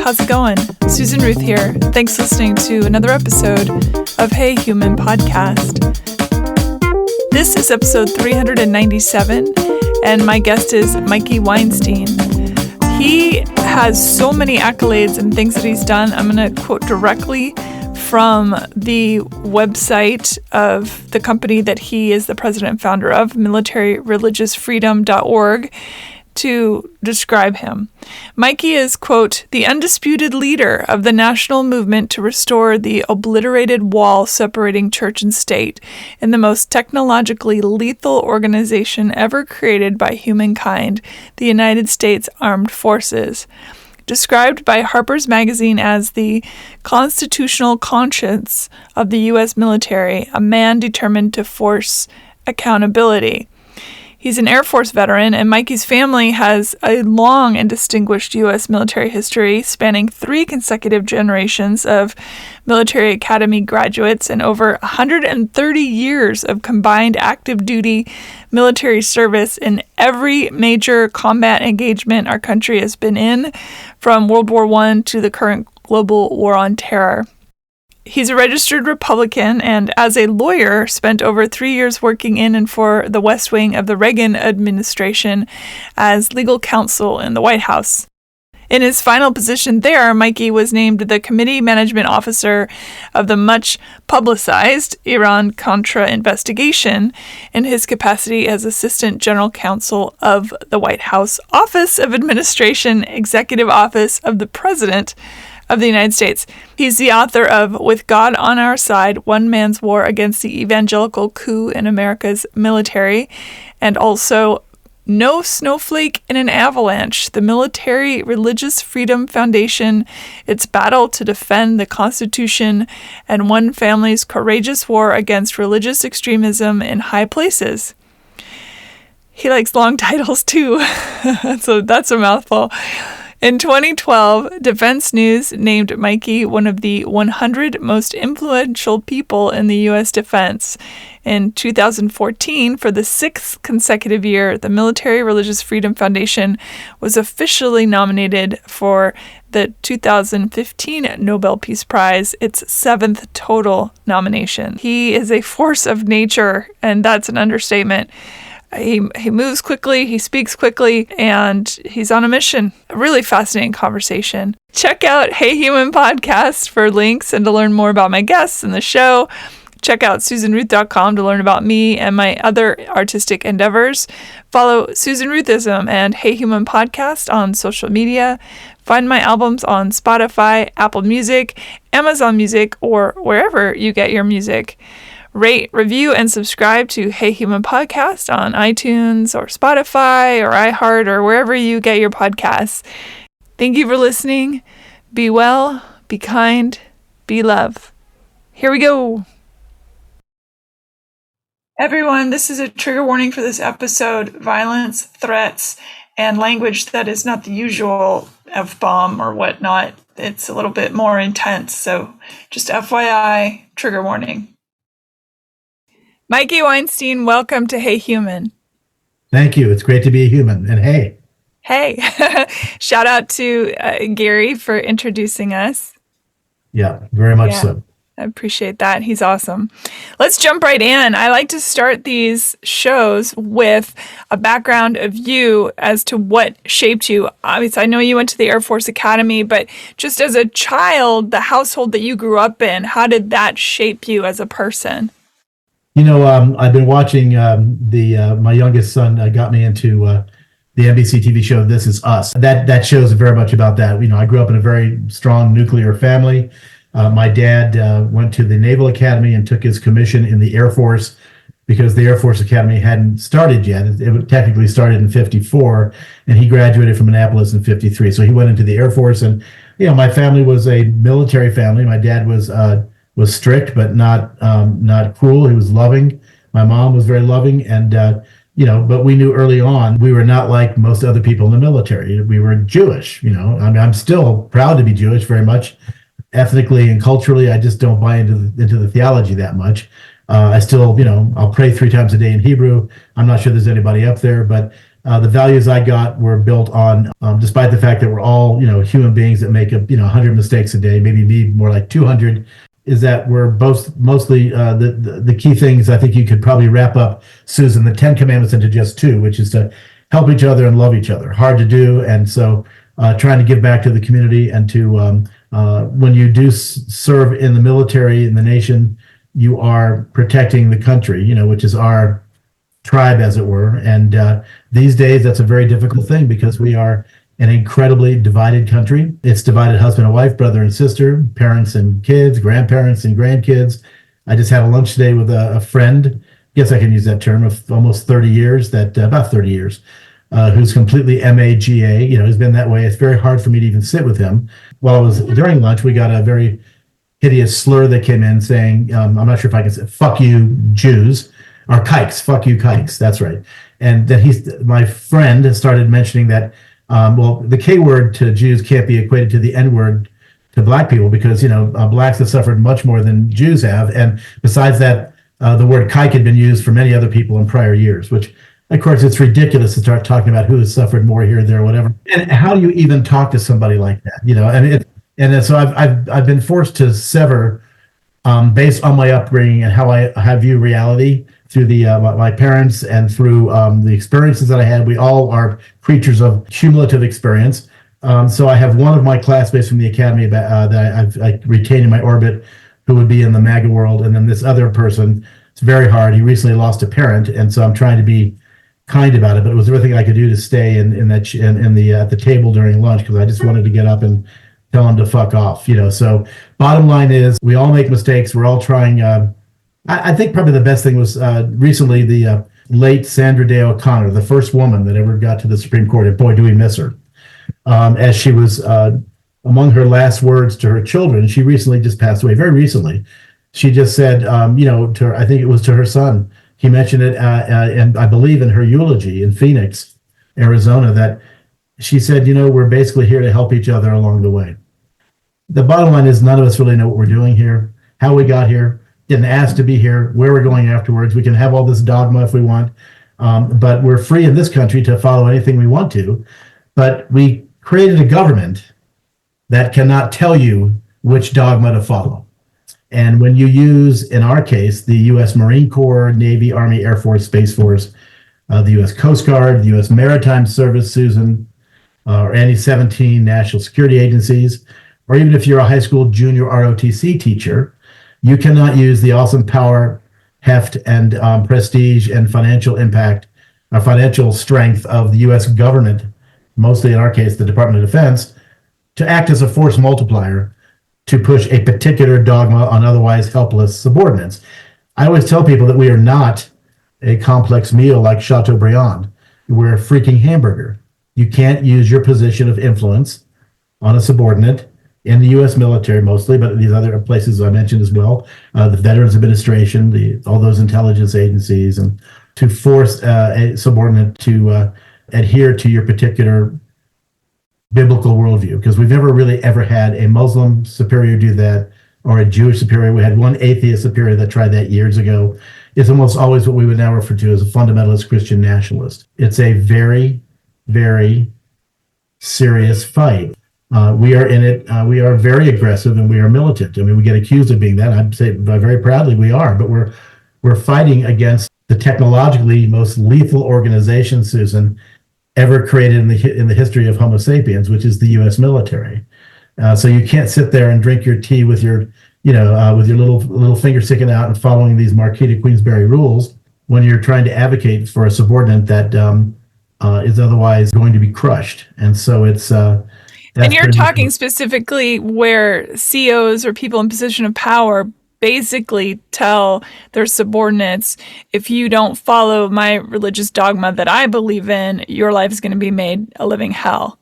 how's it going? Susan Ruth here. Thanks for listening to another episode of Hey Human Podcast. This is episode 397, and my guest is Mikey Weinstein. He has so many accolades and things that he's done. I'm going to quote directly from the website of the company that he is the president and founder of, militaryreligiousfreedom.org, to describe him. Mikey is, quote, the undisputed leader of the national movement to restore the obliterated wall separating church and state in the most technologically lethal organization ever created by humankind, the United States Armed Forces. Described by Harper's Magazine as the constitutional conscience of the U.S. military, a man determined to force accountability. He's an Air Force veteran, and Mikey's family has a long and distinguished U.S. military history spanning 3 consecutive generations of military academy graduates and over 130 years of combined active duty military service in every major combat engagement our country has been in, from World War I to the current global war on terror. He's a registered Republican and, as a lawyer, spent over 3 years working in and for the West Wing of the Reagan administration as legal counsel in the White House. In his final position there, Mikey was named the committee management officer of the much-publicized Iran-Contra investigation in his capacity as Assistant General Counsel of the White House Office of Administration, Executive Office of the President of the United States. He's the author of With God on Our Side, One Man's War Against the Evangelical Coup in America's Military, and also No Snowflake in an Avalanche, the Military Religious Freedom Foundation, its battle to defend the Constitution, and one family's courageous war against religious extremism in high places. He likes long titles too, so that's a mouthful. In 2012, Defense News named Mikey one of the 100 most influential people in the U.S. defense. In 2014, for the 6th consecutive year, the Military Religious Freedom Foundation was officially nominated for the 2015 Nobel Peace Prize, its 7th total nomination. He is a force of nature, and that's an understatement. He moves quickly, he speaks quickly, and he's on a mission. A really fascinating conversation. Check out Hey Human Podcast for links and to learn more about my guests and the show. Check out SusanRuth.com to learn about me and my other artistic endeavors. Follow Susan Ruthism and Hey Human Podcast on social media. Find my albums on Spotify, Apple Music, Amazon Music, or wherever you get your music. Rate, review, and subscribe to Hey Human Podcast on iTunes or Spotify or iHeart or wherever you get your podcasts. Thank you for listening. Be well, be kind, be love. Here we go. Everyone, this is a trigger warning for this episode. Violence, threats, and language that is not the usual F-bomb or whatnot. It's a little bit more intense. So just FYI, trigger warning. Mikey Weinstein, welcome to Hey Human. Thank you. It's great to be a human. And hey. Hey. Shout out to Gary for introducing us. Yeah, very much so. I appreciate that. He's awesome. Let's jump right in. I like to start these shows with a background of you as to what shaped you. Obviously, I know you went to the Air Force Academy, but just as a child, the household that you grew up in, how did that shape you as a person? You know, I've been watching my youngest son got me into the NBC TV show This Is Us. That shows very much about that. You know, I grew up in a very strong nuclear family. My dad went to the Naval Academy and took his commission in the Air Force because the Air Force Academy hadn't started yet. It technically started in 1954, and he graduated from Annapolis in 1953. So he went into the Air Force, and you know, my family was a military family. My dad was strict, but not cruel. He was loving. My mom was very loving, and but we knew early on we were not like most other people in the military. We were Jewish. You know, I mean, I'm still proud to be Jewish, very much, ethnically and culturally. I just don't buy into the theology that much. I still, I'll pray 3 times a day in Hebrew. I'm not sure there's anybody up there, but The values I got were built on, despite the fact that we're all, human beings that make 100 mistakes a day, maybe me more like 200, is that we're both mostly the key things. I think you could probably wrap up, Susan, the 10 commandments into just two, which is to help each other and love each other. Hard to do. And so trying to give back to the community and to when you do serve in the military in the nation, you are protecting the country, which is our tribe, as it were. And these days, that's a very difficult thing because we are an incredibly divided country. It's divided husband and wife, brother and sister, parents and kids, grandparents and grandkids. I just had a lunch today with a friend, guess I can use that term, of almost 30 years, about 30 years, who's completely MAGA, who's been that way. It's very hard for me to even sit with him. While during lunch, we got a very hideous slur that came in saying, I'm not sure if I can say, fuck you, Jews. Or kikes, fuck you, kikes. That's right. And then my friend started mentioning that, the K word to Jews can't be equated to the N word to black people because, blacks have suffered much more than Jews have. And besides that, the word kike had been used for many other people in prior years, which, of course, it's ridiculous to start talking about who has suffered more here, there, whatever. And how do you even talk to somebody like that? And so I've been forced to sever based on my upbringing and how I view reality through my parents and through the experiences that I had. We all are creatures of cumulative experience. So I have one of my classmates from the academy that I retain in my orbit who would be in the MAGA world. And then this other person, it's very hard. He recently lost a parent. And so I'm trying to be kind about it, but it was everything I could do to stay at the table during lunch because I just wanted to get up and tell him to fuck off. So bottom line is we all make mistakes. We're all trying. I think probably the best thing was recently the late Sandra Day O'Connor, the first woman that ever got to the Supreme Court, and boy, do we miss her. As she was among her last words to her children, she recently just passed away, very recently. She just said, to her, I think it was to her son, he mentioned it, and I believe in her eulogy in Phoenix, Arizona, that she said, we're basically here to help each other along the way. The bottom line is none of us really know what we're doing here, how we got here, didn't ask to be here, where we're going afterwards. We can have all this dogma if we want, but we're free in this country to follow anything we want to. But we created a government that cannot tell you which dogma to follow. And when you use, in our case, the U.S. Marine Corps, Navy, Army, Air Force, Space Force, the U.S. Coast Guard, the U.S. Maritime Service, Susan, or any 17 national security agencies, or even if you're a high school junior ROTC teacher, you cannot use the awesome power, heft, and prestige and financial impact, financial strength of the U.S. government, mostly in our case, the Department of Defense, to act as a force multiplier to push a particular dogma on otherwise helpless subordinates. I always tell people that we are not a complex meal like Chateaubriand. We're a freaking hamburger. You can't use your position of influence on a subordinate in the U.S. military mostly, but these other places I mentioned as well, the Veterans Administration, all those intelligence agencies, and to force a subordinate to adhere to your particular biblical worldview, because we've never really ever had a Muslim superior do that or a Jewish superior. We had one atheist superior that tried that years ago. It's almost always what we would now refer to as a fundamentalist Christian nationalist. It's a very, very serious fight. We are in it. We are very aggressive and we are militant. I mean, we get accused of being that. I'd say very proudly we are, but we're fighting against the technologically most lethal organization, Susan, ever created in the history of Homo sapiens, which is the U.S. military. So you can't sit there and drink your tea with your little finger sticking out and following these Marquis de Queensberry rules when you're trying to advocate for a subordinate that is otherwise going to be crushed. And so it's and you're talking specifically where COs or people in position of power basically tell their subordinates, if you don't follow my religious dogma that I believe in, your life is going to be made a living hell.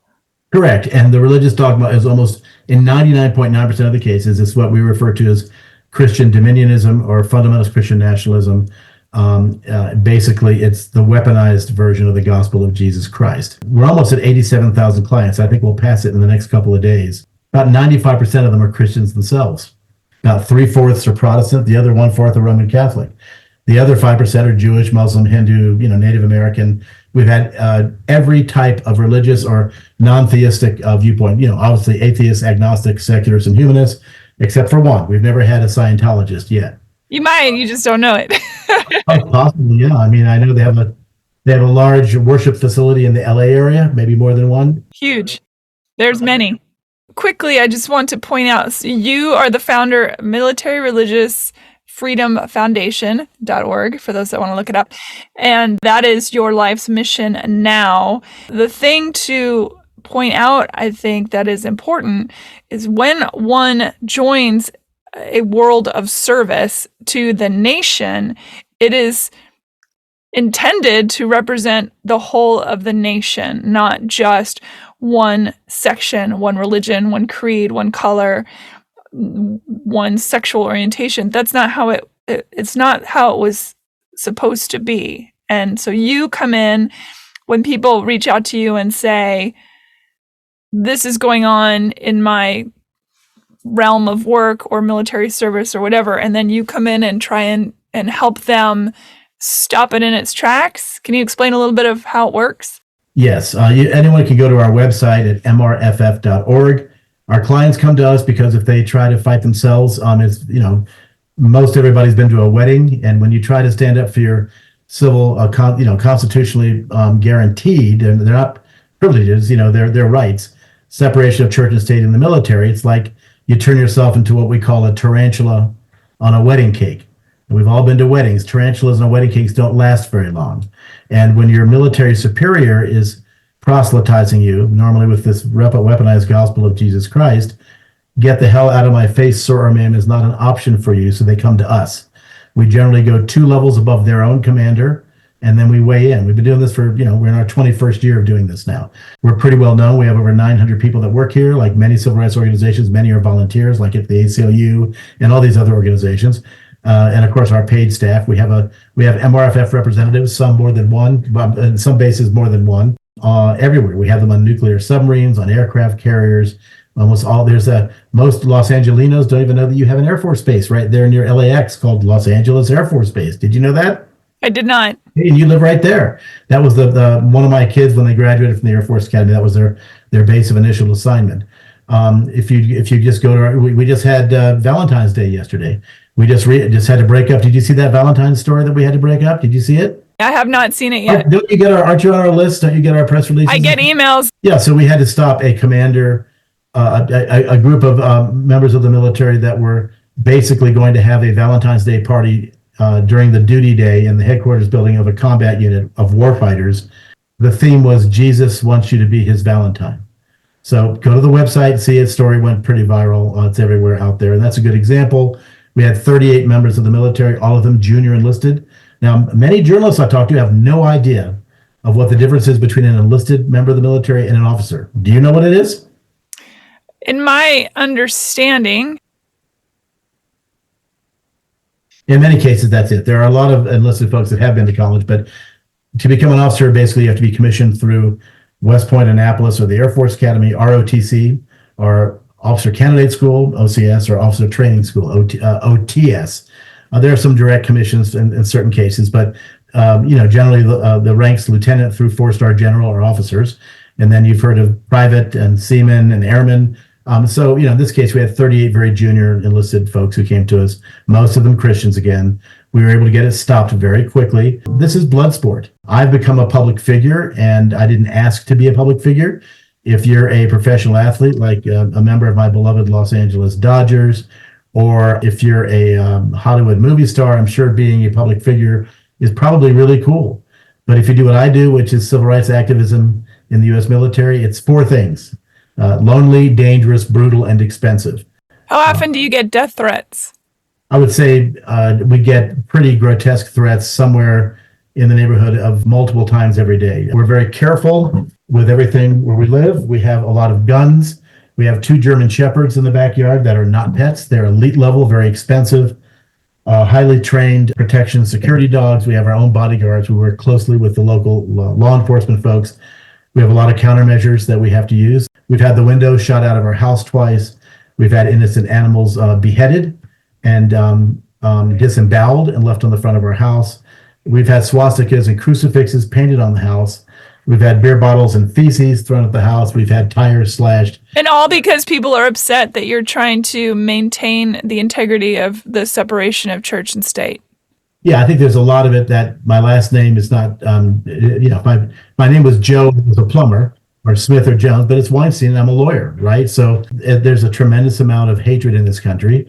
Correct. And the religious dogma is almost, in 99.9% of the cases, it's what we refer to as Christian dominionism or fundamentalist Christian nationalism. Basically, it's the weaponized version of the gospel of Jesus Christ. We're almost at 87,000 clients. I think we'll pass it in the next couple of days. About 95% of them are Christians themselves. About 3/4 are Protestant. The other 1/4 are Roman Catholic. The other 5% are Jewish, Muslim, Hindu, Native American. We've had every type of religious or non-theistic viewpoint. Obviously atheists, agnostics, secularists, and humanists, except for one. We've never had a Scientologist yet. You might, you just don't know it. Oh, possibly, yeah. I mean, I know they have a large worship facility in the LA area, maybe more than one. Huge. There's many. Quickly, I just want to point out, so you are the founder of Military Religious Freedom Foundation.org, for those that want to look it up. And that is your life's mission now. The thing to point out, I think, that is important is when one joins a world of service to the nation, it is intended to represent the whole of the nation, not just one section, one religion, one creed, one color, one sexual orientation. That's not how it's not how it was supposed to be. And so you come in when people reach out to you and say, this is going on in my realm of work or military service or whatever, and then you come in and try and help them stop it in its tracks. Can you explain a little bit of how it works? Yes. Anyone can go to our website at MRFF.org. Our clients come to us because if they try to fight themselves, most everybody's been to a wedding, and when you try to stand up for your civil, constitutionally guaranteed, and they're not privileges, they're rights, separation of church and state in the military, it's like you turn yourself into what we call a tarantula on a wedding cake. And we've all been to weddings. Tarantulas on wedding cakes don't last very long. And when your military superior is proselytizing you, normally with this weaponized gospel of Jesus Christ, get the hell out of my face, sir or ma'am, is not an option for you, so they come to us. We generally go 2 levels above their own commander, and then we weigh in. We've been doing this for, we're in our 21st year of doing this now. We're pretty well known. We have over 900 people that work here, like many civil rights organizations. Many are volunteers, like at the ACLU and all these other organizations. And of course, our paid staff. We have MRFF representatives, some more than one, but in some bases more than one. Everywhere. We have them on nuclear submarines, on aircraft carriers. Almost all. Most Los Angelinos don't even know that you have an Air Force base right there near LAX called Los Angeles Air Force Base. Did you know that? I did not. Hey, and you live right there. That was the one of my kids when they graduated from the Air Force Academy. That was their base of initial assignment. If you just go to we just had Valentine's Day yesterday. We just had to break up. Did you see that Valentine's story that we had to break up? Did you see it? I have not seen it yet. Aren't you on our list? Don't you get our press releases? I get emails. Yeah, so we had to stop a commander, a group of members of the military that were basically going to have a Valentine's Day party during the duty day in the headquarters building of a combat unit of warfighters. The theme was Jesus wants you to be his Valentine. So go to the website, see it. Story went pretty viral. It's everywhere out there. And that's a good example. We had 38 members of the military, all of them junior enlisted. Now, many journalists I talked to have no idea of what the difference is between an enlisted member of the military and an officer. Do you know what it is? In my understanding, in many cases, that's it. There are a lot of enlisted folks that have been to college, but to become an officer, basically you have to be commissioned through West Point, Annapolis, or the Air Force Academy, ROTC, or Officer Candidate School, OCS, or Officer Training School, OTS. There are some direct commissions in certain cases, but generally the ranks lieutenant through 4-star general are officers, and then you've heard of private and seamen and airmen. So in this case, we had 38 very junior enlisted folks who came to us, most of them Christians again. We were able to get it stopped very quickly. This is blood sport. I've become a public figure, and I didn't ask to be a public figure. If you're a professional athlete, like a member of my beloved Los Angeles Dodgers, or if you're a Hollywood movie star, I'm sure being a public figure is probably really cool. But if you do what I do, which is civil rights activism in the U.S. military, it's 4 things: lonely, dangerous, brutal, and expensive. How often do you get death threats? I would say we get pretty grotesque threats somewhere in the neighborhood of multiple times every day. We're very careful with everything where we live. We have a lot of guns. We have 2 German Shepherds in the backyard that are not pets. They're elite level, very expensive, highly trained protection security dogs. We have our own bodyguards. We work closely with the local law enforcement folks. We have a lot of countermeasures that we have to use. We've had the windows shot out of our house twice. We've had innocent animals beheaded. And disemboweled and left on the front of our house. We've had swastikas and crucifixes painted on the house. We've had beer bottles and feces thrown at the house. We've had tires slashed. And all because people are upset that you're trying to maintain the integrity of the separation of church and state. Yeah, I think there's a lot of it that my last name is not, if my name was Joe, was a plumber, or Smith or Jones, but it's Weinstein and I'm a lawyer, right? So there's a tremendous amount of hatred in this country.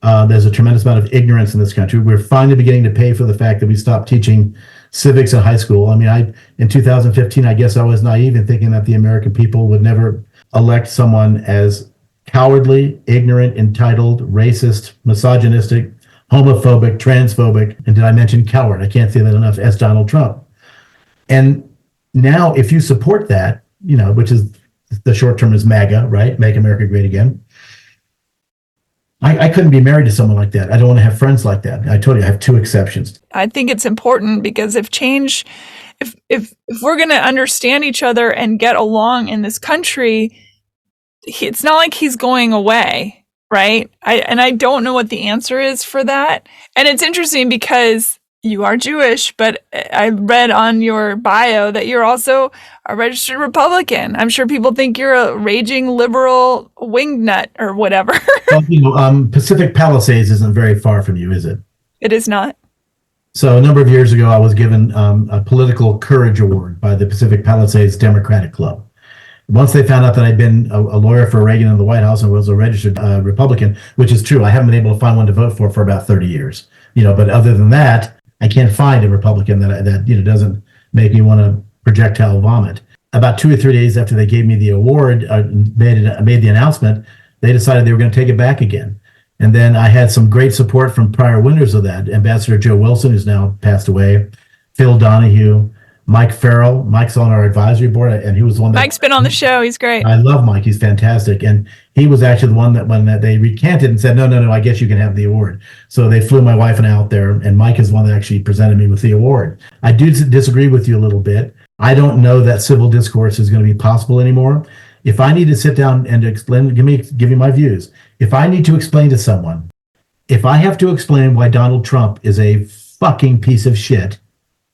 There's a tremendous amount of ignorance in this country. We're finally beginning to pay for the fact that we stopped teaching civics in high school. I mean, in 2015, I guess I was naive in thinking that the American people would never elect someone as cowardly, ignorant, entitled, racist, misogynistic, homophobic, transphobic, and did I mention coward? I can't say that enough, as Donald Trump. And now if you support that, which is the short term is MAGA, right? Make America Great Again. I couldn't be married to someone like that. I don't want to have friends like that. I told you I have two exceptions. I think it's important because if we're going to understand each other and get along in this country, it's not like he's going away, right? I don't know what the answer is for that. And it's interesting because you are Jewish, but I read on your bio that you're also a registered Republican. I'm sure people think you're a raging liberal wingnut or whatever. Well, Pacific Palisades isn't very far from you, is it? It is not. So a number of years ago, I was given a political courage award by the Pacific Palisades Democratic Club. Once they found out that I'd been a lawyer for Reagan in the White House and was a registered Republican, which is true, I haven't been able to find one to vote for about 30 years. But other than that, I can't find a Republican that doesn't make me want to projectile vomit. About 2 or 3 days after they gave me the award, made the announcement, they decided they were going to take it back again. And then I had some great support from prior winners of that. Ambassador Joe Wilson, who's now passed away, Phil Donahue, Mike Farrell. Mike's on our advisory board, and he was the one that... Mike's been on the show. He's great. I love Mike. He's fantastic. And he was actually the one that when they recanted and said, no, I guess you can have the award. So they flew my wife and I out there, and Mike is the one that actually presented me with the award. I do disagree with you a little bit. I don't know that civil discourse is going to be possible anymore. If I need to sit down and explain, give me my views. If I need to explain to someone, if I have to explain why Donald Trump is a fucking piece of shit,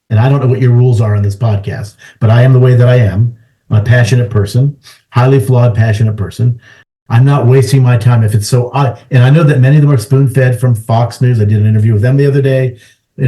and I don't know what your rules are on this podcast, but I am the way that I am. I'm a passionate person, highly flawed, passionate person. I'm not wasting my time if it's so odd. And I know that many of them are spoon-fed from Fox News. I did an interview with them the other day.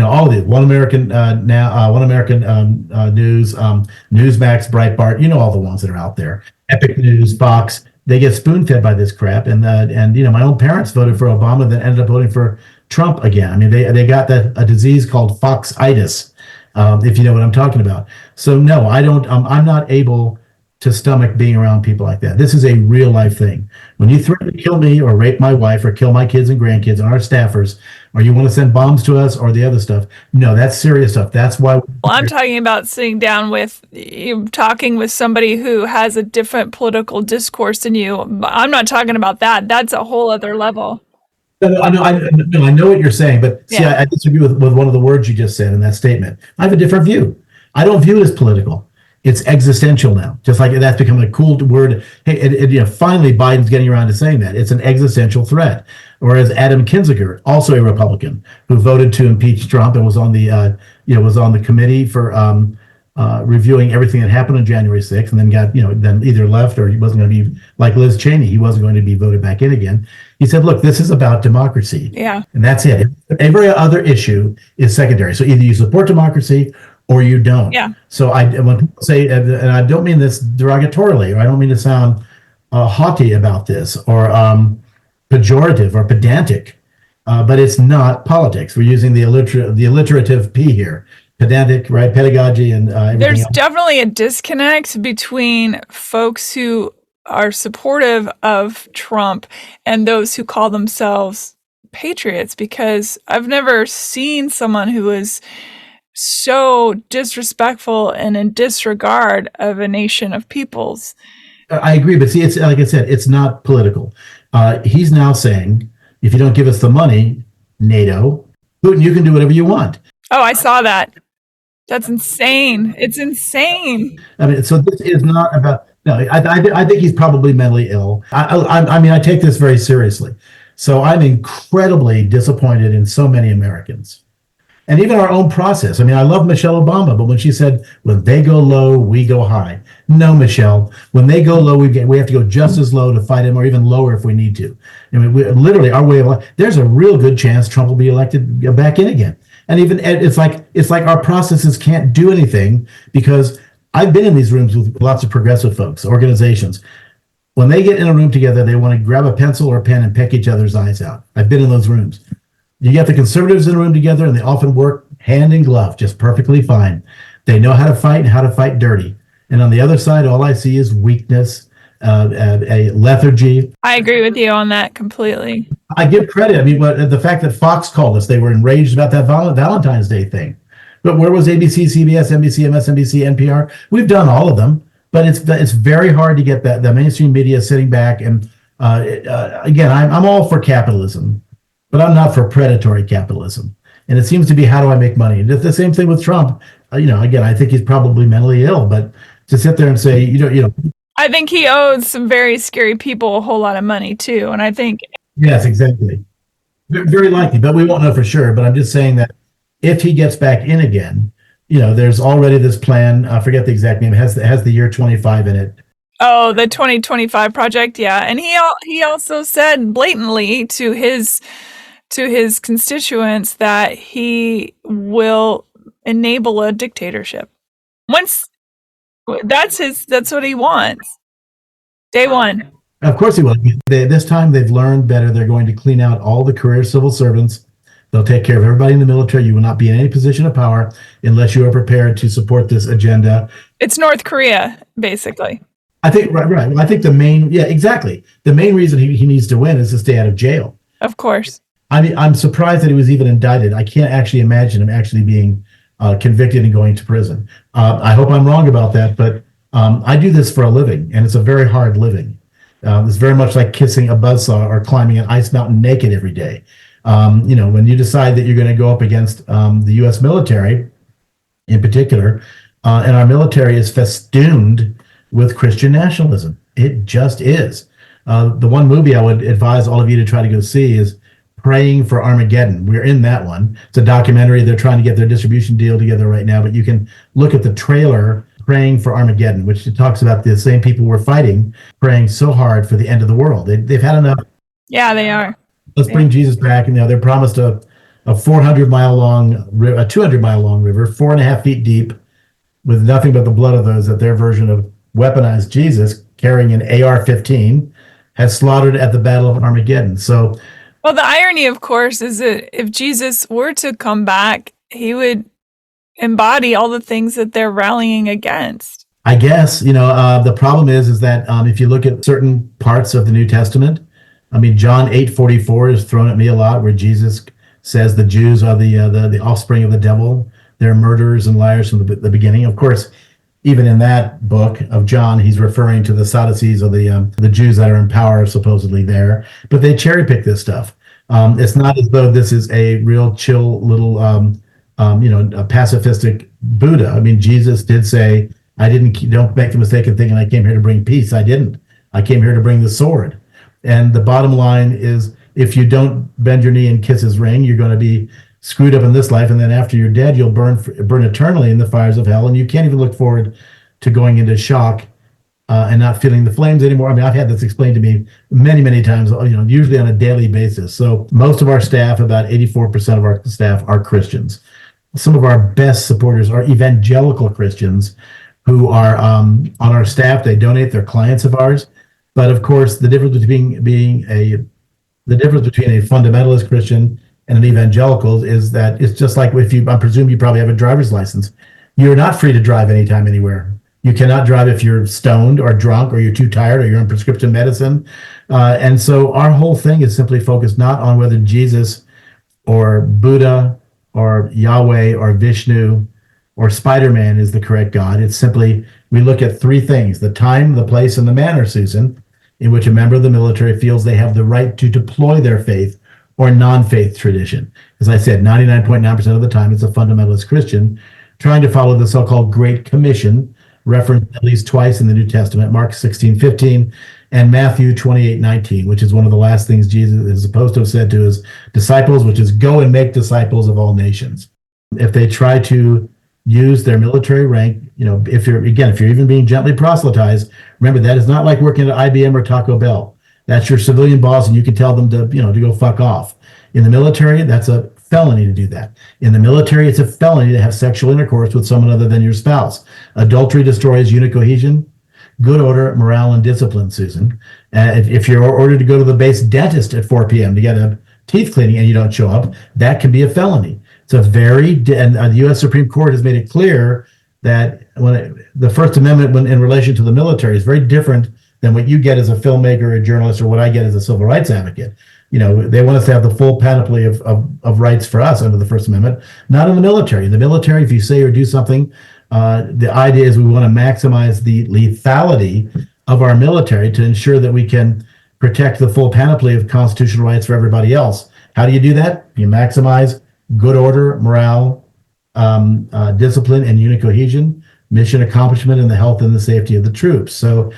All of these, One American News, Newsmax, Breitbart, all the ones that are out there. Epic News, Fox, they get spoon-fed by this crap. And my own parents voted for Obama, then ended up voting for Trump again. I mean, they got a disease called Foxitis. If you know what I'm talking about. So no, I don't. I'm not able to stomach being around people like that. This is a real life thing. When you threaten to kill me or rape my wife or kill my kids and grandkids and our staffers, or you want to send bombs to us or the other stuff, no, that's serious stuff. That's why. Well, I'm talking about sitting down with you, talking with somebody who has a different political discourse than you. I'm not talking about that. That's a whole other level. I know what you're saying, but see, I disagree with one of the words you just said in that statement. I have a different view. I don't view it as political. It's existential now. Just like that's become a cool word. Hey, finally Biden's getting around to saying that. It's an existential threat. Whereas Adam Kinzinger, also a Republican, who voted to impeach Trump and was on the committee for reviewing everything that happened on January 6th, and then then either left or he wasn't going to be like Liz Cheney. He wasn't going to be voted back in again. He said, look, this is about democracy. Yeah. And that's it. Every other issue is secondary. So either you support democracy or you don't. Yeah. So when people say, and I don't mean this derogatorily, or I don't mean to sound haughty about this or pejorative or pedantic, but it's not politics. We're using the alliterative P here. Pedantic, right? Pedagogy and there's else. Definitely a disconnect between folks who are supportive of Trump and those who call themselves patriots, because I've never seen someone who is so disrespectful and in disregard of a nation of peoples. I agree, but see, it's like I said, it's not political. He's now saying, if you don't give us the money, NATO, Putin, you can do whatever you want. Oh, I saw that. That's insane. It's insane. I mean, so this is not about. No, I think he's probably mentally ill. I mean, I take this very seriously. So I'm incredibly disappointed in so many Americans. And even our own process. I mean, I love Michelle Obama, but when she said, when they go low, we go high. No, Michelle, when they go low, we have to go just as low to fight them, or even lower if we need to. I mean, literally, our way of life, there's a real good chance Trump will be elected back in again. And even it's like our processes can't do anything, because I've been in these rooms with lots of progressive folks, organizations. When they get in a room together, they want to grab a pencil or a pen and peck each other's eyes out. I've been in those rooms. You get the conservatives in a room together, and they often work hand in glove, just perfectly fine. They know how to fight and how to fight dirty. And on the other side, all I see is weakness, a lethargy. I agree with you on that completely. I give credit. I mean, the fact that Fox called us, they were enraged about that Valentine's Day thing. But where was ABC, CBS, NBC, MSNBC, NPR? We've done all of them, but it's very hard to get the mainstream media sitting back. And again, I'm all for capitalism, but I'm not for predatory capitalism. And it seems to be, how do I make money? And it's the same thing with Trump. Again, I think he's probably mentally ill, but to sit there and say, I think he owes some very scary people a whole lot of money too. And I think. Yes, exactly. Very likely, but we won't know for sure. But I'm just saying that if he gets back in again, there's already this plan. I forget the exact name. It has the year 25 in it. Oh, the 2025 project. Yeah. And he also said blatantly to his constituents that he will enable a dictatorship. That's what he wants. Day one. Of course he will. This time they've learned better. They're going to clean out all the career civil servants. They'll take care of everybody in the military. You will not be in any position of power unless you are prepared to support this agenda. It's North Korea, basically. I think, right. I think the main reason he needs to win is to stay out of jail. Of course. I mean, I'm surprised that he was even indicted. I can't actually imagine him actually being convicted and going to prison. I hope I'm wrong about that, but I do this for a living, and it's a very hard living. It's very much like kissing a buzzsaw or climbing an ice mountain naked every day. When you decide that you're going to go up against the U.S. military in particular, and our military is festooned with Christian nationalism. It just is. The one movie I would advise all of you to try to go see is Praying for Armageddon. We're in that one. It's a documentary. They're trying to get their distribution deal together right now, but you can look at the trailer, Praying for Armageddon, which talks about the same people we're fighting, praying so hard for the end of the world. They've had enough. Yeah, they are. Let's bring Jesus back. And they're promised a 400-mile long, a 200-mile long river, 4.5 feet deep, with nothing but the blood of those that their version of weaponized Jesus, carrying an AR-15, has slaughtered at the Battle of Armageddon. So, well, the irony, of course, is that if Jesus were to come back, he would embody all the things that they're rallying against. I guess, the problem is that if you look at certain parts of the New Testament, I mean, John 8:44 is thrown at me a lot, where Jesus says the Jews are the offspring of the devil. They're murderers and liars from the beginning. Of course, even in that book of John, he's referring to the Sadducees, or the Jews that are in power supposedly there. But they cherry pick this stuff. It's not as though this is a real chill little, a pacifistic Buddha. I mean, Jesus did say, don't make the mistake of thinking I came here to bring peace. I didn't. I came here to bring the sword. And the bottom line is, if you don't bend your knee and kiss his ring, you're going to be screwed up in this life. And then after you're dead, you'll burn eternally in the fires of hell. And you can't even look forward to going into shock and not feeling the flames anymore. I mean, I've had this explained to me many, many times, usually on a daily basis. So most of our staff, about 84% of our staff, are Christians. Some of our best supporters are evangelical Christians who are on our staff. They donate. They're clients of ours. But of course, the difference between a fundamentalist Christian and an evangelical is that it's just like I presume you probably have a driver's license. You're not free to drive anytime, anywhere. You cannot drive if you're stoned or drunk, or you're too tired, or you're on prescription medicine. And so our whole thing is simply focused not on whether Jesus or Buddha or Yahweh or Vishnu or Spider-Man is the correct God. It's simply, we look at three things: the time, the place, and the manner, Susan, in which a member of the military feels they have the right to deploy their faith or non-faith tradition. As I said, 99.9% of the time, it's a fundamentalist Christian trying to follow the so-called Great Commission, referenced at least twice in the New Testament, Mark 16:15 and Matthew 28:19, which is one of the last things Jesus is supposed to have said to his disciples, which is go and make disciples of all nations. If they try to use their military rank, if you're even being gently proselytized, remember that is not like working at IBM or Taco Bell. That's your civilian boss, and you can tell them to go fuck off. In the military, that's a felony to do that. In the military, it's a felony to have sexual intercourse with someone other than your spouse. Adultery destroys unit cohesion, good order, morale, and discipline, Susan. If you're ordered to go to the base dentist at 4 p.m. to get a teeth cleaning and you don't show up, that can be a felony. It's and the U.S. Supreme Court has made it clear that the First Amendment in relation to the military is very different than what you get as a filmmaker, a journalist, or what I get as a civil rights advocate. They want us to have the full panoply of rights for us under the First Amendment, not in the military. In the military, if you say or do something, the idea is we want to maximize the lethality of our military to ensure that we can protect the full panoply of constitutional rights for everybody else. How do you do that? You maximize good order, morale, discipline, and unit cohesion, mission accomplishment, and the health and the safety of the troops. So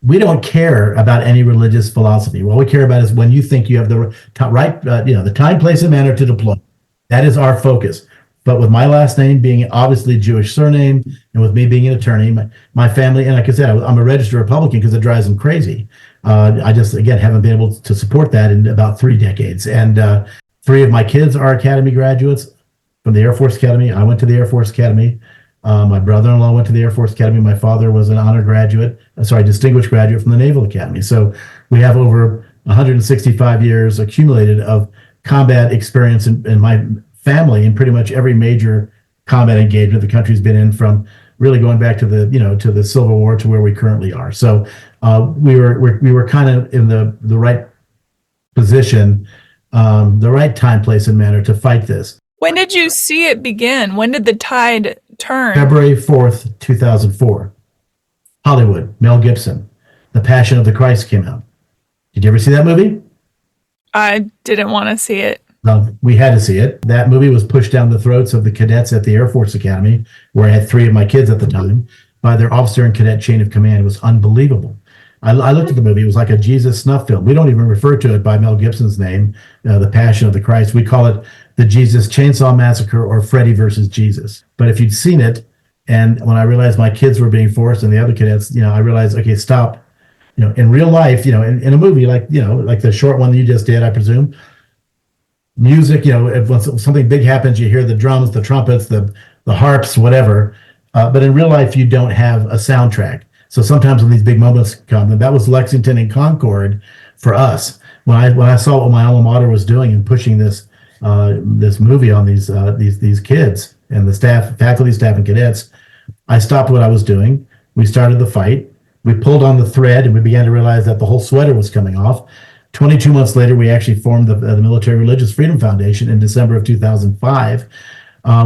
we don't care about any religious philosophy. What we care about is when you think you have the right, the time, place, and manner to deploy. That is our focus. But with my last name being obviously Jewish surname, and with me being an attorney, my family, and like I said, I'm a registered Republican because it drives them crazy. I just, again, haven't been able to support that in about 3 decades. And 3 of my kids are Academy graduates from the Air Force Academy. I went to the Air Force Academy. My brother-in-law went to the Air Force Academy. My father was an distinguished graduate from the Naval Academy. So we have over 165 years accumulated of combat experience in my family in pretty much every major combat engagement the country's been in, from really going back to the Civil War to where we currently are. So we were kind of in the right position, the right time, place, and manner to fight this. When did you see it begin? When did the tide turn? February 4th, 2004. Hollywood, Mel Gibson. The Passion of the Christ came out. Did you ever see that movie? I didn't want to see it. No, we had to see it. That movie was pushed down the throats of the cadets at the Air Force Academy, where I had 3 of my kids at the time, by their officer and cadet chain of command. It was unbelievable. I looked at the movie. It was like a Jesus snuff film. We don't even refer to it by Mel Gibson's name, The Passion of the Christ. We call it the Jesus Chainsaw Massacre or Freddy versus Jesus. But if you'd seen it, and when I realized my kids were being forced and the other cadets, I realized, okay, stop. In real life, in a movie like the short one that you just did, I presume, music, if something big happens, you hear the drums, the trumpets, the harps, whatever. But in real life, you don't have a soundtrack. So sometimes when these big moments come, and that was Lexington and Concord for us. When I saw what my alma mater was doing and pushing this movie on these kids and the staff, faculty, staff, and cadets, I stopped what I was doing. We started the fight. We pulled on the thread, and we began to realize that the whole sweater was coming off. 22 months later, we actually formed the Military Religious Freedom Foundation in December of 2005.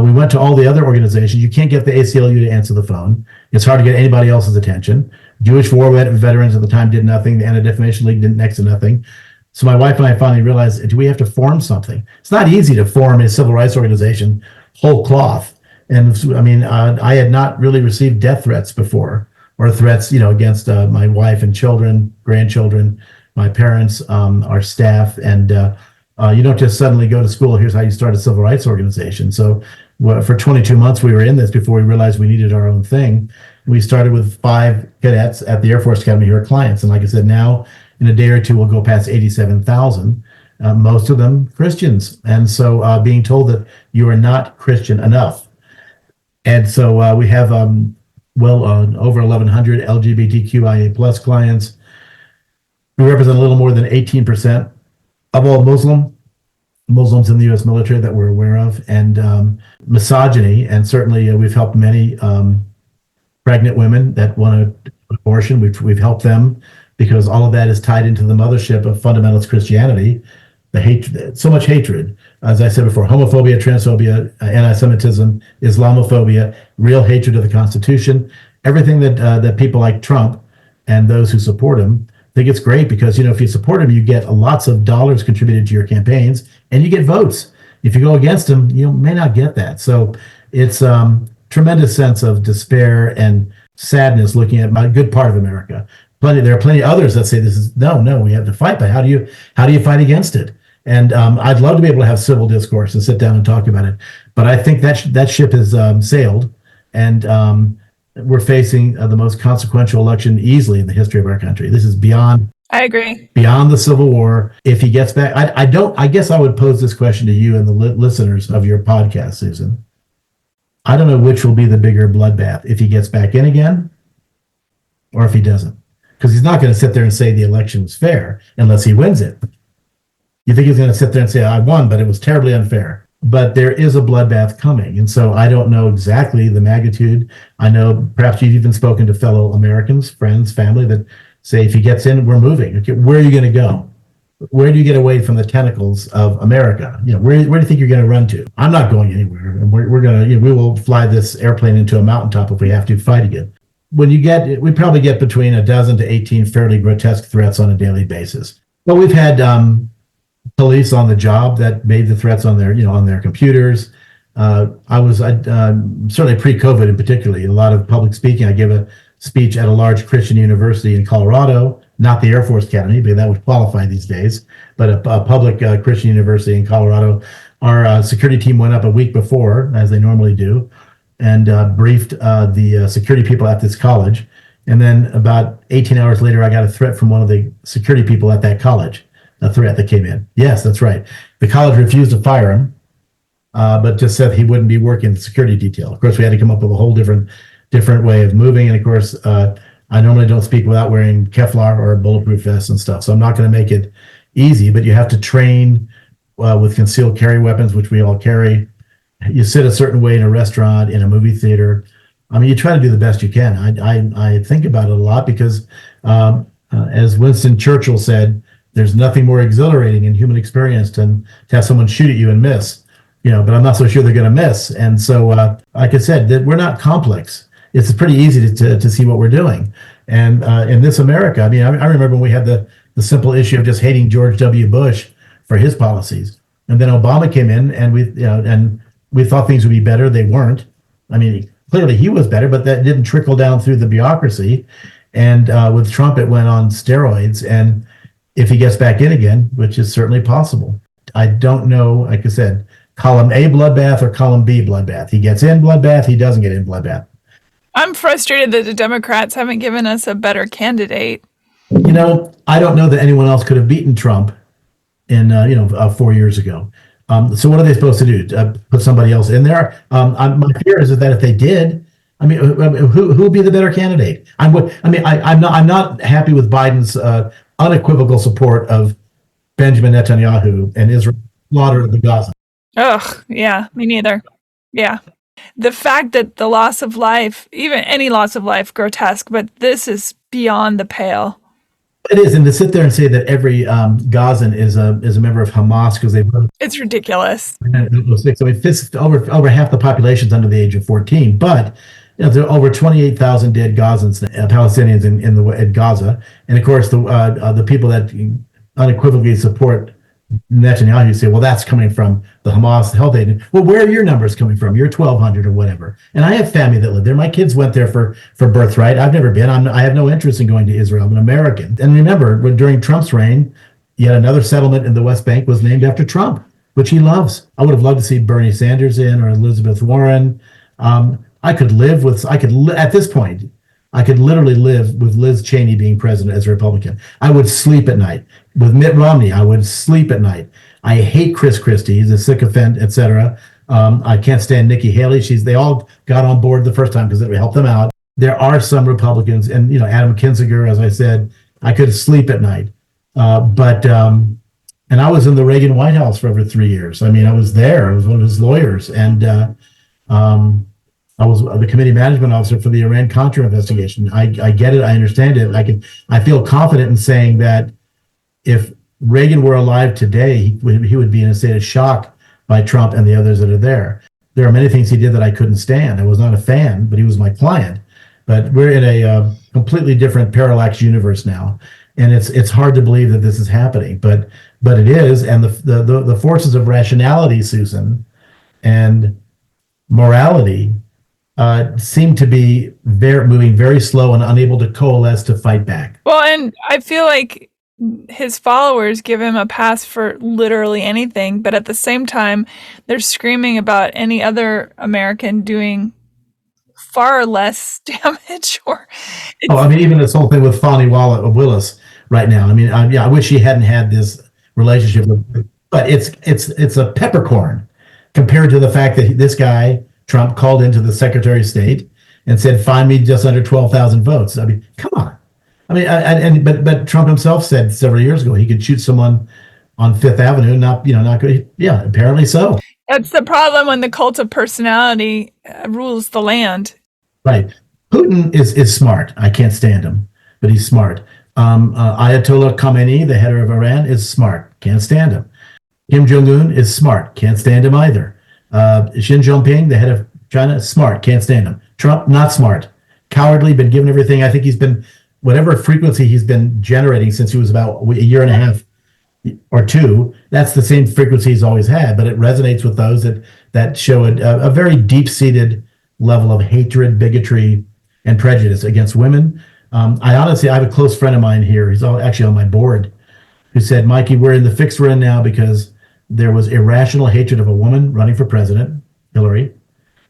We went to all the other organizations. You can't get the ACLU to answer the phone. It's hard to get anybody else's attention. Jewish war veterans at the time did nothing. The Anti-Defamation League did next to nothing. So my wife and I finally realized, do we have to form something? It's not easy to form a civil rights organization whole cloth. And I had not really received death threats before, or threats, against my wife and children, grandchildren, my parents, our staff, and you don't just suddenly go to school, here's how you start a civil rights organization. So for 22 months, we were in this before we realized we needed our own thing. We started with 5 cadets at the Air Force Academy who are clients. And like I said, now in a day or two, we'll go past 87,000, most of them Christians. And so being told that you are not Christian enough. And so we have over 1,100 LGBTQIA plus clients. We represent a little more than 18% of all Muslims in the U.S. military that we're aware of, and misogyny. And certainly we've helped many pregnant women that want an abortion. We've helped them because all of that is tied into the mothership of fundamentalist Christianity. The hatred, so much hatred, as I said before, homophobia, transphobia, anti-Semitism, Islamophobia, real hatred of the Constitution, everything that people like Trump and those who support him think it's great because, if you support him, you get lots of dollars contributed to your campaigns and you get votes. If you go against him, you may not get that. So it's tremendous sense of despair and sadness looking at a good part of America. there are plenty of others that say this is no, we have to fight, but how do you fight against it? And I'd love to be able to have civil discourse and sit down and talk about it, but I think that ship has sailed, and we're facing the most consequential election easily in the history of our country. This is beyond. I agree. Beyond the Civil War. If he gets back, I guess I would pose this question to you and the listeners of your podcast, Susan. I don't know which will be the bigger bloodbath, if he gets back in again or if he doesn't. Because he's not going to sit there and say the election was fair unless he wins it. You think he's going to sit there and say, I won, but it was terribly unfair. But there is a bloodbath coming. And so I don't know exactly the magnitude. I know perhaps you've even spoken to fellow Americans, friends, family that say, if he gets in, we're moving. Okay, where are you going to go? Where do you get away from the tentacles of America? Where do you think you're going to run to? I'm not going anywhere, and we're going to. We will fly this airplane into a mountaintop if we have to fight again. We probably get between a dozen to 18 fairly grotesque threats on a daily basis. But we've had police on the job that made the threats on their computers. I was certainly pre-COVID in particularly a lot of public speaking. I gave a speech at a large Christian university in Colorado, not the Air Force Academy, because that would qualify these days, but a public Christian university in Colorado. Our security team went up a week before, as they normally do, and briefed the security people at this college. And then about 18 hours later, I got a threat from one of the security people at that college, a threat that came in. Yes, that's right. The college refused to fire him, but just said he wouldn't be working the security detail. Of course, we had to come up with a whole different way of moving. And of course, I normally don't speak without wearing Kevlar or bulletproof vests and stuff. So I'm not going to make it easy, but you have to train with concealed carry weapons, which we all carry. You sit a certain way in a restaurant, in a movie theater. I mean, you try to do the best you can. I think about it a lot because, as Winston Churchill said, there's nothing more exhilarating in human experience than to have someone shoot at you and miss. But I'm not so sure they're going to miss. And so, like I said, that we're not complex. It's pretty easy to see what we're doing. And in this America, I mean, I remember when we had the simple issue of just hating George W. Bush for his policies. And then Obama came in and we thought things would be better. They weren't. I mean, clearly he was better, but that didn't trickle down through the bureaucracy. And with Trump, it went on steroids. And if he gets back in again, which is certainly possible, I don't know, like I said, column A bloodbath or column B bloodbath. He gets in bloodbath, he doesn't get in bloodbath. I'm frustrated that the Democrats haven't given us a better candidate. I don't know that anyone else could have beaten Trump in 4 years ago. So what are they supposed to do? Put somebody else in there? My fear is that if they did, I mean, who would be the better candidate? I'm not happy with Biden's unequivocal support of Benjamin Netanyahu and Israel's slaughter of the Gaza. Ugh, yeah, me neither. Yeah. The fact that the loss of life, even any loss of life, grotesque, but this is beyond the pale. It is, and to sit there and say that every Gazan is a member of Hamas because it's ridiculous. I mean, over half the population's under the age of 14, but there are over 28,000 dead Gazans, Palestinians in Gaza, and of course the people that unequivocally support Netanyahu say, well, that's coming from the Hamas health aid. Well, where are your numbers coming from? You're 1,200 or whatever. And I have family that live there. My kids went there for birthright. I've never been. I have no interest in going to Israel. I'm an American. And remember, during Trump's reign, yet another settlement in the West Bank was named after Trump, which he loves. I would have loved to see Bernie Sanders in or Elizabeth Warren. At this point, I could literally live with Liz Cheney being president as a Republican. I would sleep at night. With Mitt Romney, I would sleep at night. I hate Chris Christie. He's a sycophant, etc. I can't stand Nikki Haley. They all got on board the first time because it helped them out. There are some Republicans, and Adam Kinzinger, as I said, I could sleep at night. And I was in the Reagan White House for over 3 years. I mean, I was there. I was one of his lawyers, and I was the committee management officer for the Iran-Contra investigation. I get it. I understand it. I feel confident in saying that if Reagan were alive today, he would be in a state of shock by Trump and the others that are there. There are many things he did that I couldn't stand. I was not a fan, but he was my client. But we're in a completely different parallax universe now, and it's hard to believe that this is happening, but it is. And the forces of rationality, Susan, and morality seem to be moving very slow and unable to coalesce to fight back. Well, and I feel like his followers give him a pass for literally anything, but at the same time, they're screaming about any other American doing far less damage. I mean, even this whole thing with Fani Willis right now. I mean, I wish he hadn't had this relationship with, but it's a peppercorn compared to the fact that this guy Trump called into the Secretary of State and said, "Find me just under 12,000 votes." I mean, come on. I mean, but Trump himself said several years ago he could shoot someone on Fifth Avenue, not good. Yeah, apparently so. That's the problem when the cult of personality rules the land. Right. Putin is smart. I can't stand him, but he's smart. Ayatollah Khamenei, the head of Iran, is smart. Can't stand him. Kim Jong-un is smart. Can't stand him either. Xi Jinping, the head of China, is smart. Can't stand him. Trump, not smart. Cowardly, been given everything. I think he's been, whatever frequency he's been generating since he was about a year and a half or two, that's the same frequency he's always had, but it resonates with those that show a very deep-seated level of hatred, bigotry, and prejudice against women. I have a close friend of mine here, he's actually on my board, who said, "Mikey, we're in the fix we're in now because there was irrational hatred of a woman running for president, Hillary,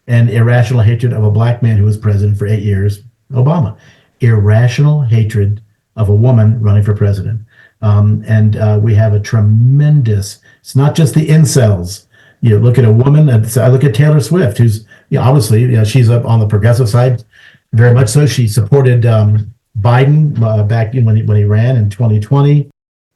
and irrational hatred of a black man who was president for 8 years, Obama." Irrational hatred of a woman running for president. We have a tremendous, it's not just the incels. You look at a woman, I look at Taylor Swift, who's obviously, she's up on the progressive side, very much so. She supported Biden back when he ran in 2020,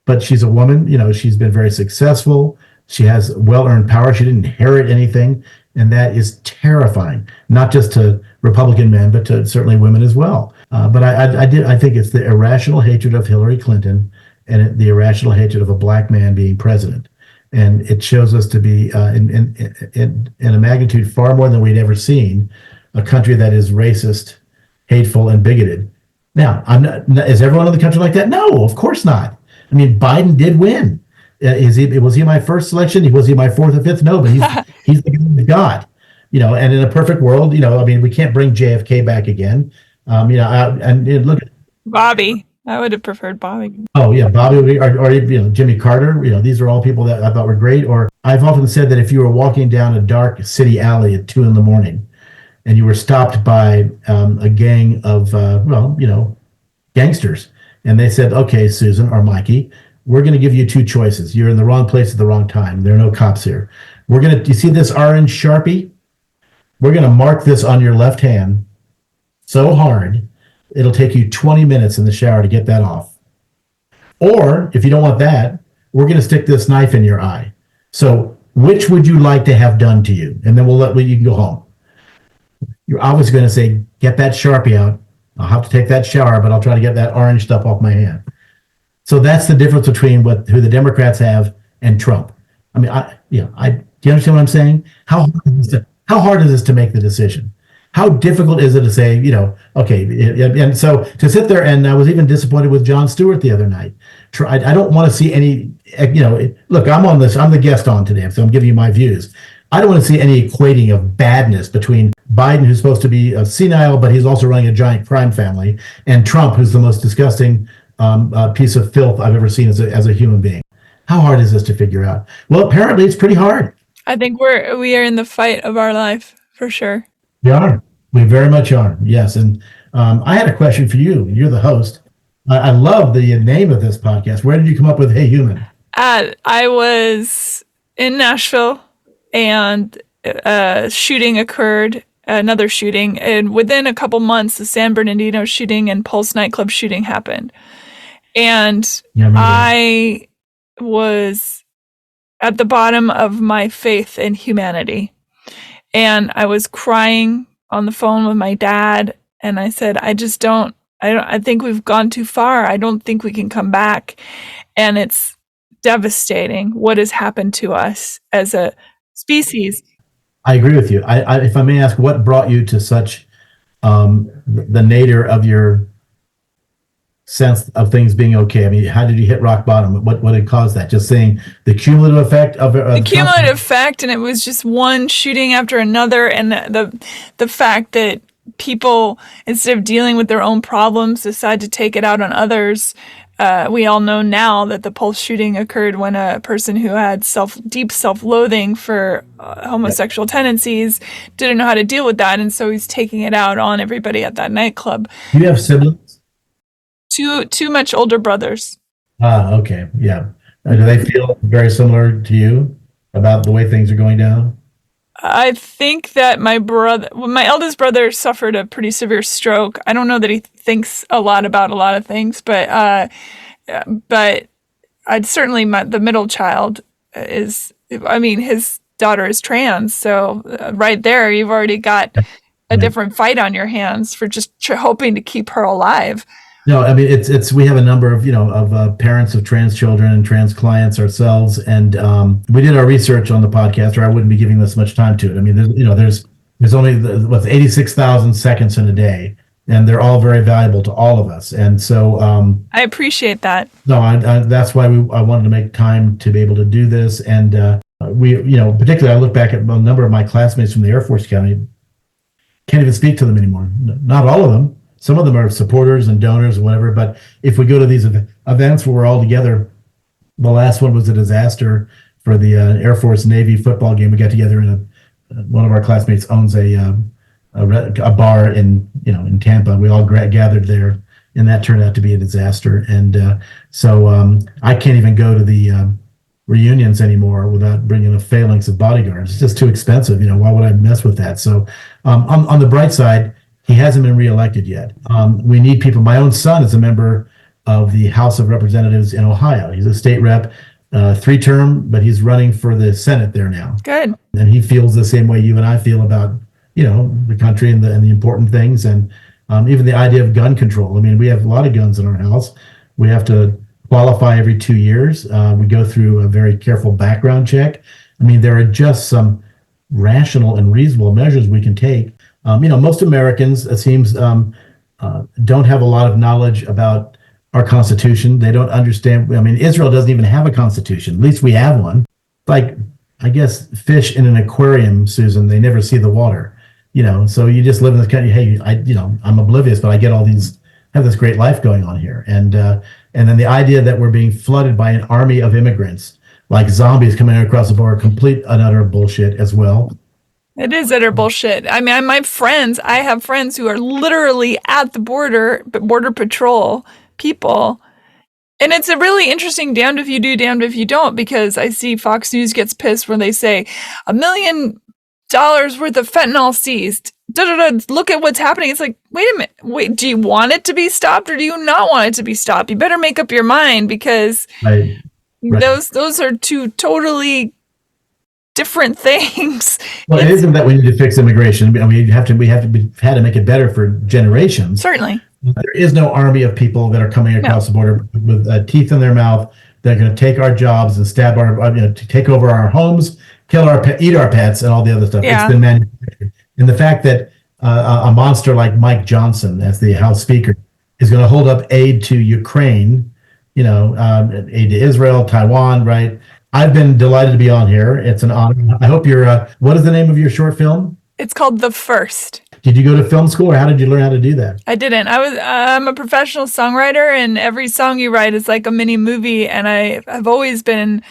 but she's a woman, she's been very successful. She has well-earned power. She didn't inherit anything, and that is terrifying, not just to Republican men, but to certainly women as well. But I think it's the irrational hatred of Hillary Clinton and the irrational hatred of a black man being president. And it shows us to be in a magnitude far more than we'd ever seen, a country that is racist, hateful, and bigoted. Now, is everyone in the country like that? No, of course not. I mean, Biden did win. Was he my first selection? Was he my fourth or fifth? No, but he's the guy we got. And in a perfect world, we can't bring JFK back again. And look at Bobby. I would have preferred Bobby. Oh yeah, Bobby would be, or Jimmy Carter. These are all people that I thought were great. Or I've often said that if you were walking down a dark city alley at 2 a.m. and you were stopped by a gang of gangsters, and they said, "Okay, Susan or Mikey, we're going to give you 2 choices. You're in the wrong place at the wrong time. There are no cops here. You see this orange Sharpie? We're going to mark this on your left hand so hard, it'll take you 20 minutes in the shower to get that off. Or if you don't want that, we're going to stick this knife in your eye. So which would you like to have done to you? And then you can go home." You're obviously going to say, "Get that Sharpie out. I'll have to take that shower, but I'll try to get that orange stuff off my hand." So that's the difference between who the Democrats have and Trump. I mean, do you understand what I'm saying? How hard is this to make the decision? How difficult is it to say, okay, and so to sit there, and I was even disappointed with Jon Stewart the other night. I don't want to see any, look, I'm the guest on today, so I'm giving you my views. I don't want to see any equating of badness between Biden, who's supposed to be senile, but he's also running a giant crime family, and Trump, who's the most disgusting piece of filth I've ever seen as a human being. How hard is this to figure out? Well, apparently it's pretty hard. I think we are in the fight of our life, for sure. We are. We very much are. Yes. And I had a question for you. You're the host. I love the name of this podcast. Where did you come up with Hey Human? I was in Nashville, and shooting occurred, another shooting. And within a couple months, the San Bernardino shooting and Pulse nightclub shooting happened. And I was at the bottom of my faith in humanity. And I was crying on the phone with my dad. And I said, I think we've gone too far. I don't think we can come back. And it's devastating what has happened to us as a species. I agree with you. If I may ask, what brought you to such the nadir of your sense of things being okay? I mean, how did you hit rock bottom? What had caused that? Just seeing the cumulative effect of the cumulative effect, and it was just one shooting after another, and the fact that people, instead of dealing with their own problems, decide to take it out on others. We all know now that the Pulse shooting occurred when a person who had deep self-loathing for homosexual tendencies didn't know how to deal with that, and so he's taking it out on everybody at that nightclub. Do you have siblings? Two much older brothers. Okay, yeah. Do they feel very similar to you about the way things are going down? I think that my eldest brother suffered a pretty severe stroke. I don't know that he thinks a lot about a lot of things, but I'd certainly, the middle child is, I mean, his daughter is trans. So right there, you've already got a different fight on your hands for just hoping to keep her alive. No, I mean, we have a number of, parents of trans children and trans clients ourselves. And we did our research on the podcast, or I wouldn't be giving this much time to it. I mean, there's only 86,000 seconds in a day, and they're all very valuable to all of us. And so I appreciate that. No, that's why I wanted to make time to be able to do this. And we, particularly I look back at a number of my classmates from the Air Force Academy, can't even speak to them anymore. Not all of them. Some of them are supporters and donors and whatever, but if we go to these events where we're all together, the last one was a disaster for the Air Force Navy football game. We got together in one of our classmates owns a bar in Tampa. We all gathered there, and that turned out to be a disaster. And so I can't even go to the reunions anymore without bringing a phalanx of bodyguards. It's just too expensive. Why would I mess with that? So on the bright side, he hasn't been reelected yet. We need people. My own son is a member of the House of Representatives in Ohio. He's a state rep, 3-term, but he's running for the Senate there now. Good. And he feels the same way you and I feel about, the country and the important things, and even the idea of gun control. I mean, we have a lot of guns in our house. We have to qualify every 2 years. We go through a very careful background check. I mean, there are just some rational and reasonable measures we can take. Most Americans, it seems, don't have a lot of knowledge about our Constitution. They don't understand. I mean, Israel doesn't even have a Constitution. At least we have one. Like, I guess, fish in an aquarium, Susan, they never see the water. So you just live in this country. Hey, I'm oblivious, but I get have this great life going on here. And then the idea that we're being flooded by an army of immigrants, like zombies coming across the border, complete and utter bullshit as well. It is utter bullshit. I mean, I have friends who are literally at the border patrol people. And it's a really interesting damned if you do, damned if you don't, because I see Fox News gets pissed when they say $1 million worth of fentanyl seized. Look at what's happening. It's like, wait a minute. Do you want it to be stopped or do you not want it to be stopped? You better make up your mind, because right. Those are two totally different things. Well, it isn't that we need to fix immigration. I mean, we had to make it better for generations. Certainly. There is no army of people that are coming across the border with teeth in their mouth. They're going to take our jobs and stab to take over our homes, kill eat our pets, and all the other stuff. Yeah. It's been manufactured. And the fact that a monster like Mike Johnson, as the House Speaker, is going to hold up aid to Ukraine, aid to Israel, Taiwan, right? I've been delighted to be on here. It's an honor. I hope you're, what is the name of your short film? It's called The First. Did you go to film school, or how did you learn how to do that? I didn't. I'm a professional songwriter, and every song you write is like a mini movie. And I've always been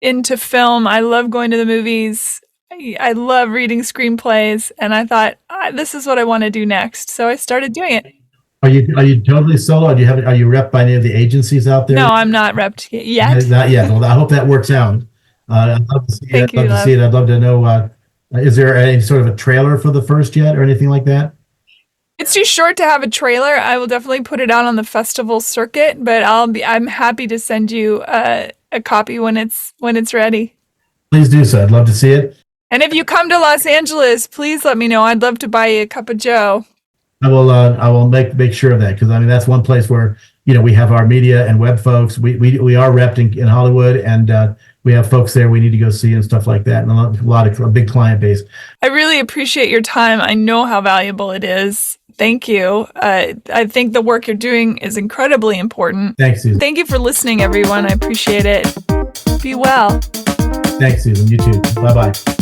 into film. I love going to the movies. I love reading screenplays. And I thought, this is what I want to do next. So I started doing it. Are you totally solo? Are you repped by any of the agencies out there? No, I'm not repped yet. Not yet. Well, I hope that works out. I'd love to see it. I'd love to see it. I'd love to know, is there any sort of a trailer for The First yet, or anything like that? It's too short to have a trailer. I will definitely put it out on the festival circuit, but I'm happy to send you a copy when it's ready. Please do so. I'd love to see it. And if you come to Los Angeles, please let me know. I'd love to buy you a cup of Joe. I will make sure of that, because I mean that's one place where we have our media and web folks. We are repped in Hollywood, and we have folks there we need to go see and stuff like that, and a big client base. I really appreciate your time. I know how valuable it is. Thank you. I think the work you're doing is incredibly important. Thanks, Susan. Thank you for listening, everyone. I appreciate it. Be well. Thanks, Susan. You too. Bye-bye.